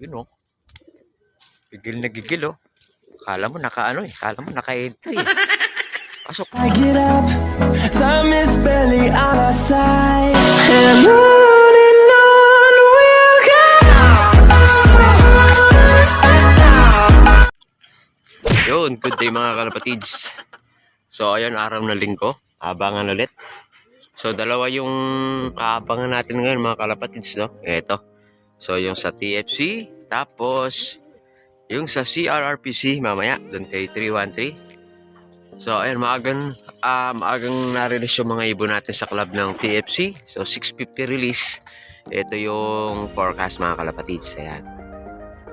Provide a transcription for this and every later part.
Yun oh. Gigil na gigil oh. Akala mo naka-ano eh. Akala mo naka-entry eh. Pasok. I get up, time is barely on our side, and on we'll go. Yun, good day mga kalapatids. So ayun, araw na linggo. Abangan ulit. So dalawa yung aabangan natin ngayon mga kalapatids, no? Ito. So yung sa TFC, tapos yung sa CRRPC mamaya, doon kay 313. So ayun, maagang na-release yung mga ibon natin sa club ng TFC. So 6:50 release. Ito yung forecast mga kalapatids. Ayan.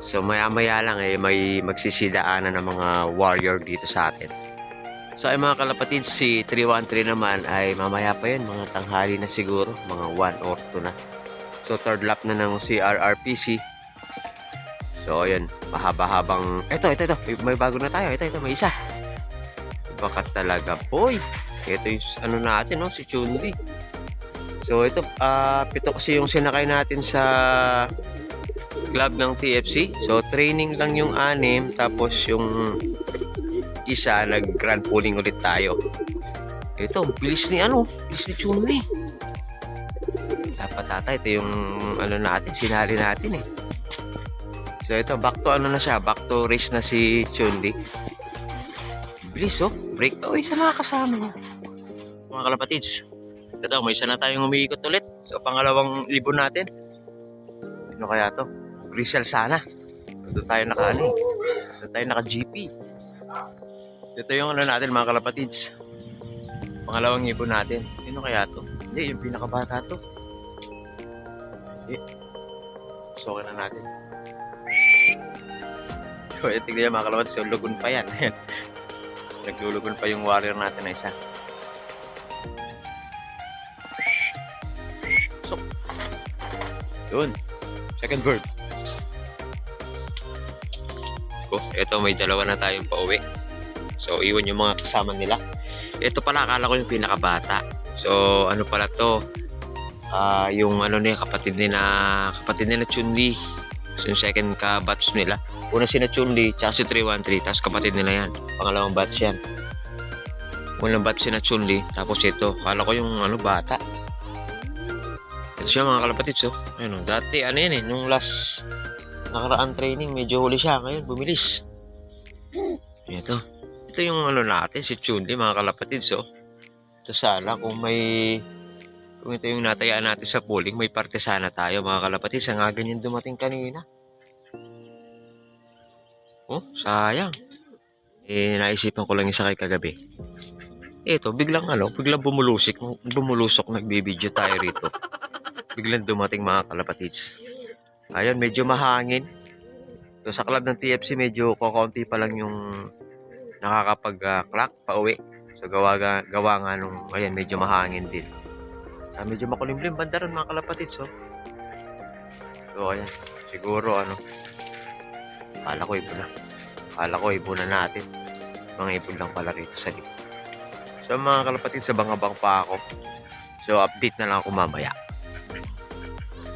So maya-maya lang may magsisidaanan ng mga warrior dito sa atin. So ay mga kalapatids, si 313 naman ay mamaya pa yun, mga tanghali na siguro, mga 1 or 2 na. So third lap na ng CRRPC. So ayun, mahaba-habang, ito, may bago na tayo, ito, may isa. Baka talaga, boy. Ito yung ano natin, no? Si Chunli. So ito, 7 kasi yung sinakay natin sa club ng TFC. So training lang yung 6, tapos yung isa nag-grand pooling ulit tayo. Ito, bilis ni Chunli. Dapat ata, ito yung ano natin, sinali natin eh. So ito, back to race na si Chunli. Bilis oh, break to sa mga kasama niya. Mga kalapatids, ito, may isa na tayong umiikot ulit. So pangalawang libon natin. Ano kaya to? Grisel sana. Doon tayo naka-GP. Ito yung ano natin mga kalapatids. Pangalawang ibon natin. Ano kaya to? Hindi, yung pinakabata to. Sukin na natin. So, tignan yung mga kalapatids. So, lugon pa yan. Naglulugon pa yung warrior natin na isa. So, yun. Second bird. Ito, may dalawa na tayong pauwi. So, iwan yung mga kasama nila. Ito pala, akala ko yung pinakabata. So, ano pala to? Yung ano niya, kapatid nila Chunli. So, yung second ka-batch nila. Una sina Chunli, tsaka si 313, tapos kapatid nila yan. Pangalawang batch yan. Unang batch sina Chunli, tapos ito. Akala ko yung ano, bata. Ito siya mga kalapatids, oh. Ayun, dati, ano yan eh, nung last nakaraan training, medyo huli siya. Ngayon, bumilis. Ito yung ano natin, si Chunli, mga kalapatids, oh. Ito sana, kung ito yung natayaan natin sa pooling, may parte sana tayo, mga kalapatids. Ang aga yung dumating kanina. Oh, sayang. Naisipan ko lang isa kay kagabi. Ito, biglang bumulusok, nagbibideo tayo rito. Biglang dumating mga kalapatids. Ayun, medyo mahangin. So, sa club ng TFC, medyo kukunti pa lang yung nakakapag-clock pa uwi. So gawa nga nung, ayan, medyo mahangin din. So medyo makulimlim banda ron mga kalapatids, oh. So ayan, siguro akala ko ibon na natin. Mga ibon lang pala rito sa likod. So mga kalapatids, abang-abang pa ako. So update na lang ako mamaya.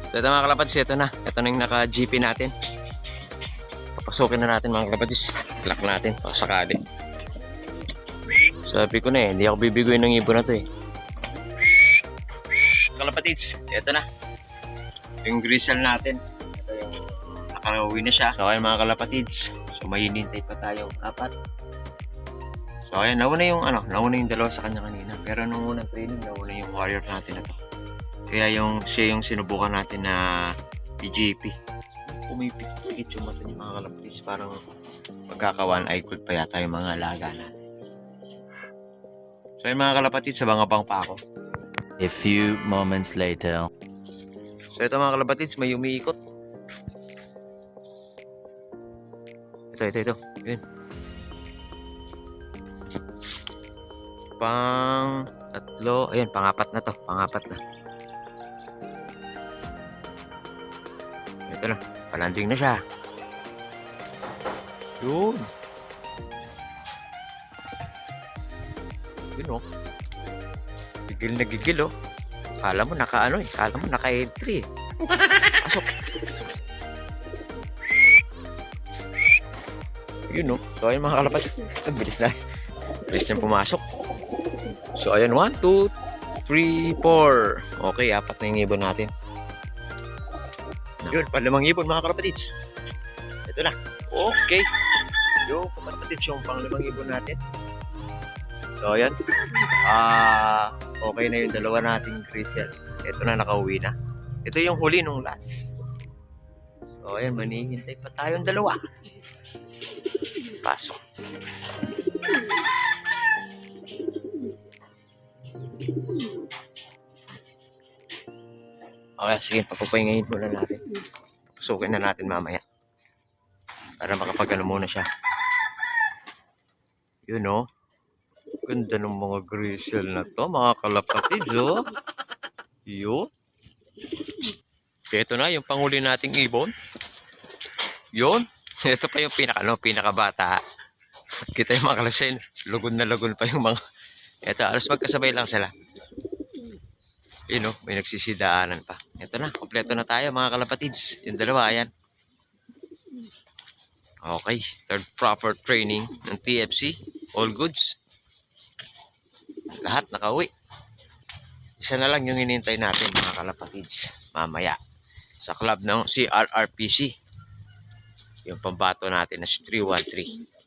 So ito mga kalapatids, ito na yung naka-GP natin. Papasukin na natin mga kalapatids. Lock natin, pakasakali. Sabi ko na hindi ako bibigoy ng ibon na to eh. Kalapatids, ito na yung grisel natin. Ito yung nakarawi na siya. So ayun mga kalapatids, so may hinintay pa tayong 4. So ayun, nauna yung dalawa sa kanya kanina. Pero nung unang training, nauna yung warrior natin na to. Kaya siya yung sinubukan natin na PGP. Pumipikit yung mata niya mga kalapatids. Parang magkakawan ay good pa yata yung mga alaga natin. So yun mga kalapatids, abang-abang pa ako. A few moments later. So ito mga kalapatids, may umiikot. Ito. Yun. Pang-3. Ayan, pang-4 na to. Pang-4 na. Ito na. Palanding na siya. Yun. Yun oh. Gigil na gigil oh. Akala mo naka-entry eh. Pasok. Yun, no? So, ayun mga kalapatids. Ang bilis na. Bilis niyang pumasok. So, ayan. 1, 2, 3, 4. Okay, 4 na yung ibon natin. Yun, panlimang ibon mga kalapatids. Ito na. Okay. Yung kalapatids, yung panglimang ibon natin. So, ayan. Okay na yung dalawa nating grizzle. Ito na, nakauwi na. Ito yung huli nung last. So, ayan, manihintay pa tayong dalawa. Pasok. Okay, sige, papapahingayin muna natin. Pasukin na natin mamaya. Para makapagano muna siya. Yun, oh. Ganda ng mga grizzle na to, mga kalapatids, oh. Yun. Ito na, yung panghuli nating ibon. Yun. Ito pa yung pinakabata. Kita yung mga kalasin. Lugon na lugon pa yung mga... Ito, alas magkasabay lang sila. Yun, oh, may nagsisidaanan pa. Ito na, kompleto na tayo mga kalapatids. Yung dalawa, ayan. Okay, third proper training ng TFC. All goods. Lahat nakauwi. Isa na lang yung hinintay natin mga kalapatids. Mamaya. Sa club ng CRRPC. Yung pambato natin na si 313.